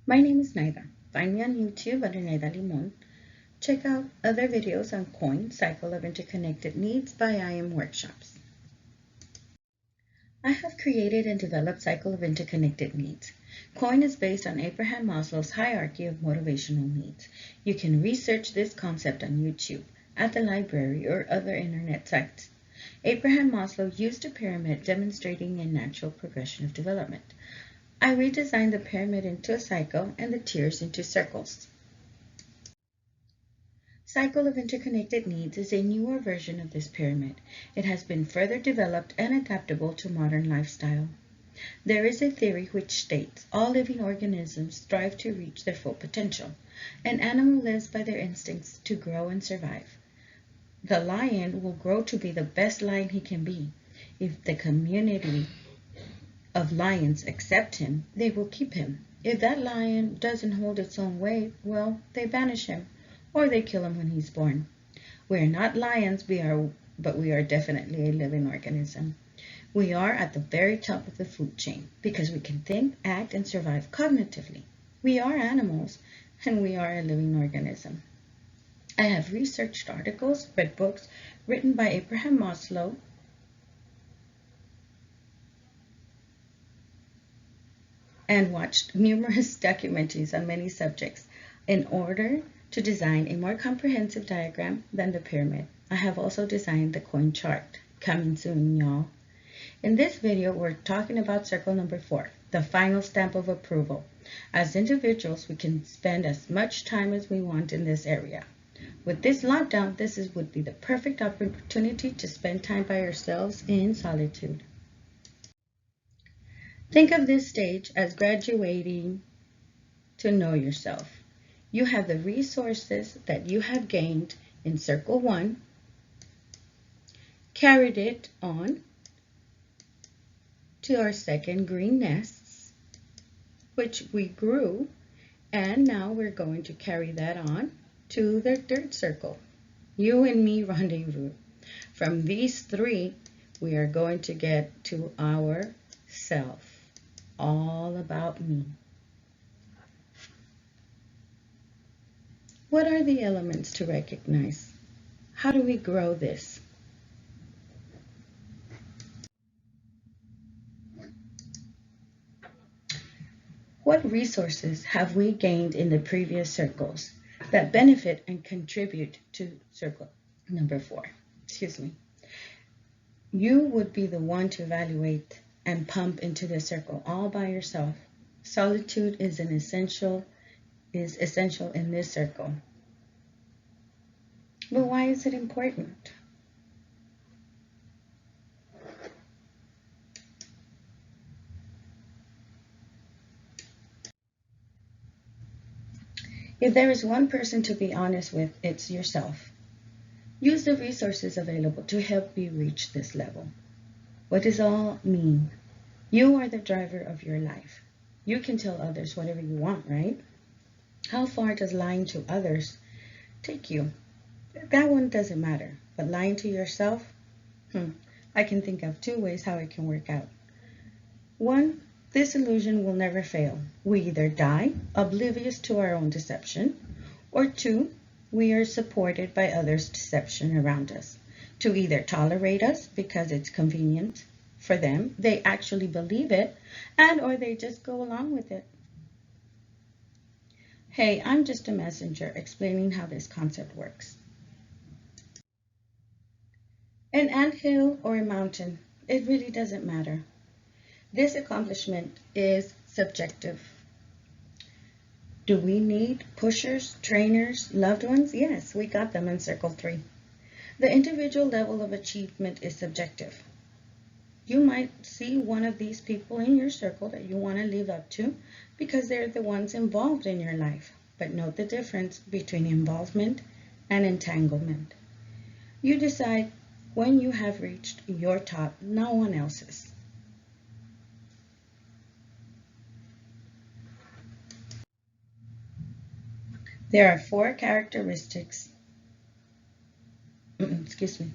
My name is Naida. Find me on YouTube under Naida Limon. Check out other videos on COIN, Cycle of Interconnected Needs by IM Workshops. I have created and developed Cycle of Interconnected Needs. COIN is based on Abraham Maslow's hierarchy of motivational needs. You can research this concept on YouTube, at the library, or other internet sites. Abraham Maslow used a pyramid demonstrating a natural progression of development. I redesigned the pyramid into a cycle and the tiers into circles. Cycle of Interconnected Needs is a newer version of this pyramid. It has been further developed and adaptable to modern lifestyle. There is a theory which states all living organisms strive to reach their full potential. An animal lives by their instincts to grow and survive. The lion will grow to be the best lion he can be. If the community of lions accept him, they will keep him. If that lion doesn't hold its own weight, well, they banish him, or they kill him when he's born. We are not lions, but we are definitely a living organism. We are at the very top of the food chain because we can think, act, and survive cognitively. We are animals, and we are a living organism. I have researched articles, read books written by Abraham Maslow, and watched numerous documentaries on many subjects in order to design a more comprehensive diagram than the pyramid. I have also designed the coin chart. Coming soon, y'all. In this video, we're talking about circle number 4, the final stamp of approval. As individuals, we can spend as much time as we want in this area. With this lockdown, would be the perfect opportunity to spend time by yourselves in solitude. Think of this stage as graduating to know yourself. You have the resources that you have gained in circle 1, carried it on to our second green nests, which we grew, and now we're going to carry that on to the third circle, you and me rendezvous. From these 3, we are going to get to our self. All about me. What are the elements to recognize? How do we grow this? What resources have we gained in the previous circles that benefit and contribute to circle number 4? Excuse me. You would be the one to evaluate and pump into the circle all by yourself. Solitude is essential in this circle. But why is it important? If there is one person to be honest with, it's yourself. Use the resources available to help you reach this level. What does all mean? You are the driver of your life. You can tell others whatever you want, right? How far does lying to others take you? That one doesn't matter. But lying to yourself? I can think of 2 ways how it can work out. 1, this illusion will never fail. We either die, oblivious to our own deception, or 2, we are supported by others' deception around us to either tolerate us because it's convenient for them, they actually believe it, and or they just go along with it. Hey, I'm just a messenger explaining how this concept works. An anthill or a mountain, it really doesn't matter. This accomplishment is subjective. Do we need pushers, trainers, loved ones? Yes, we got them in circle 3. The individual level of achievement is subjective. You might see one of these people in your circle that you want to live up to because they're the ones involved in your life. But note the difference between involvement and entanglement. You decide when you have reached your top, no one else's. There are 4 characteristics. Excuse me.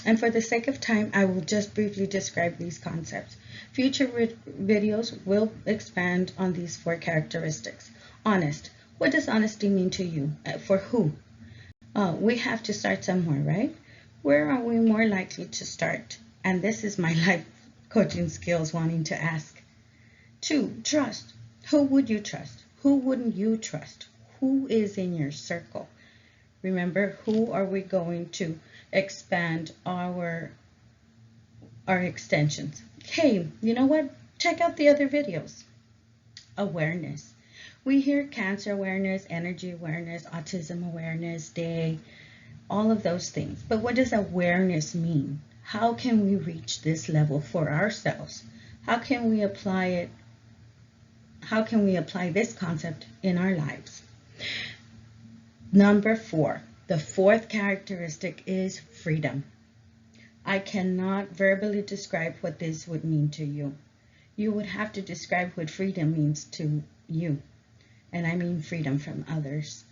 And for the sake of time, I will just briefly describe these concepts. Future videos will expand on these 4 characteristics. Honest. What does honesty mean to you? For who? We have to start somewhere, right? Where are we more likely to start? And this is my life coaching skills wanting to ask. 2, trust. Who would you trust? Who wouldn't you trust? Who is in your circle? Remember, who are we going to expand our extensions? Hey, you know what? Check out the other videos. Awareness. We hear cancer awareness, energy awareness, autism awareness day, all of those things. But what does awareness mean? How can we reach this level for ourselves? How can we apply it? How can we apply this concept in our lives? Number 4, the 4th characteristic is freedom. I cannot verbally describe what this would mean to you. You would have to describe what freedom means to you. And I mean freedom from others.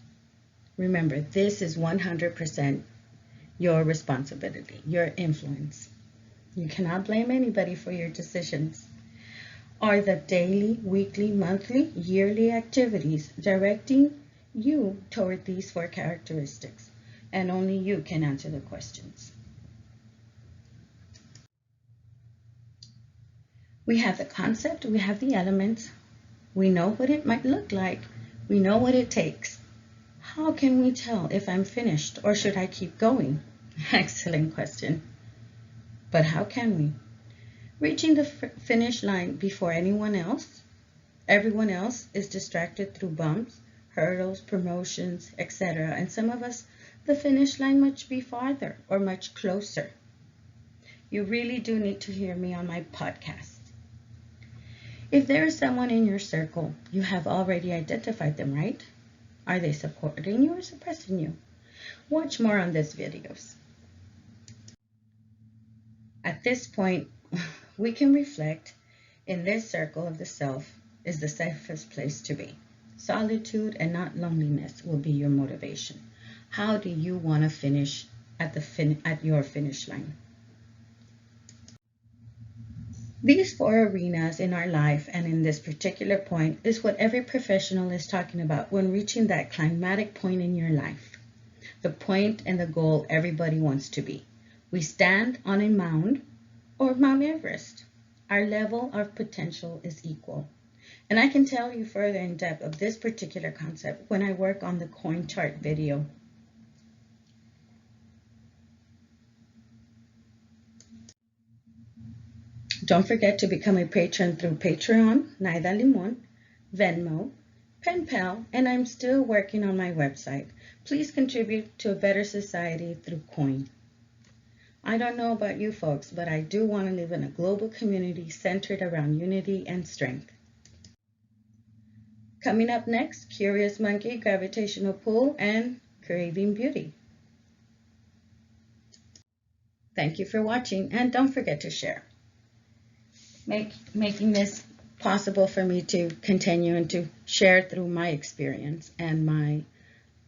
Remember, this is 100% your responsibility, your influence. You cannot blame anybody for your decisions. Are the daily, weekly, monthly, yearly activities directing you toward these 4 characteristics? And only you can answer the questions. We have the concept, we have the elements, we know what it might look like, we know what it takes. How can we tell if I'm finished or should I keep going? Excellent question. But how can we? Reaching the finish line before anyone else. Everyone else is distracted through bumps, hurdles, promotions, etc. And some of us, the finish line must be farther or much closer. You really do need to hear me on my podcast. If there is someone in your circle, you have already identified them, right? Are they supporting you or suppressing you? Watch more on these videos. At this point, we can reflect. In this circle of the self is the safest place to be. Solitude and not loneliness will be your motivation. How do you want to finish at your finish line? These 4 arenas in our life and in this particular point is what every professional is talking about when reaching that climatic point in your life. The point and the goal everybody wants to be. We stand on a mound or Mount Everest. Our level of potential is equal. And I can tell you further in depth of this particular concept when I work on the coin chart video. Don't forget to become a patron through Patreon, Naida Limon, Venmo, PenPal, and I'm still working on my website. Please contribute to a better society through coin. I don't know about you folks, but I do want to live in a global community centered around unity and strength. Coming up next, Curious Monkey, Gravitational Pull, and Craving Beauty. Thank you for watching, and don't forget to share. Making this possible for me to continue and to share through my experience and my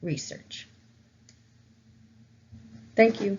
research. Thank you.